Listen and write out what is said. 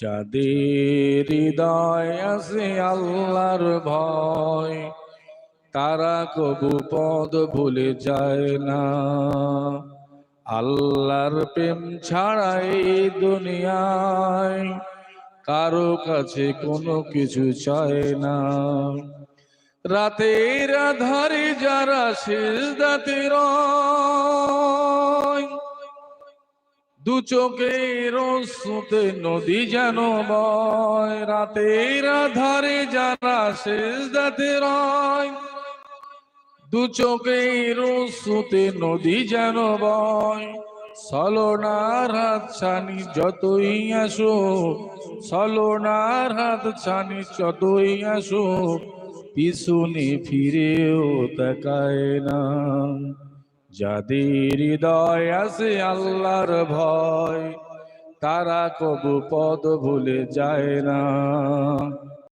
যাদের হৃদয় আছে আল্লাহর ভয়, তারা কবু পদ ভুলে যায় না। আল্লাহর প্রেম ছাড়া এই দুনিয়ায় কারো কাছে কোনো কিছু চায় না। রাতের আধারে যারা সিজদাতে রয়, দু চোখের অশ্রুতে নদী যেন বয়। রাতের আধারে যারা সিজদাতে রয়, দু চোখের অশ্রুতে নদী যেন বয়। ছলনার হাত ছানি যতই আসুক, ছলনার হাত ছানি যতই আসুক, পিছনে ফিরেও তাকায় না। যাদের হৃদয় আছে আল্লাহর ভয়, তারা কবু পদ ভুলে যায় না।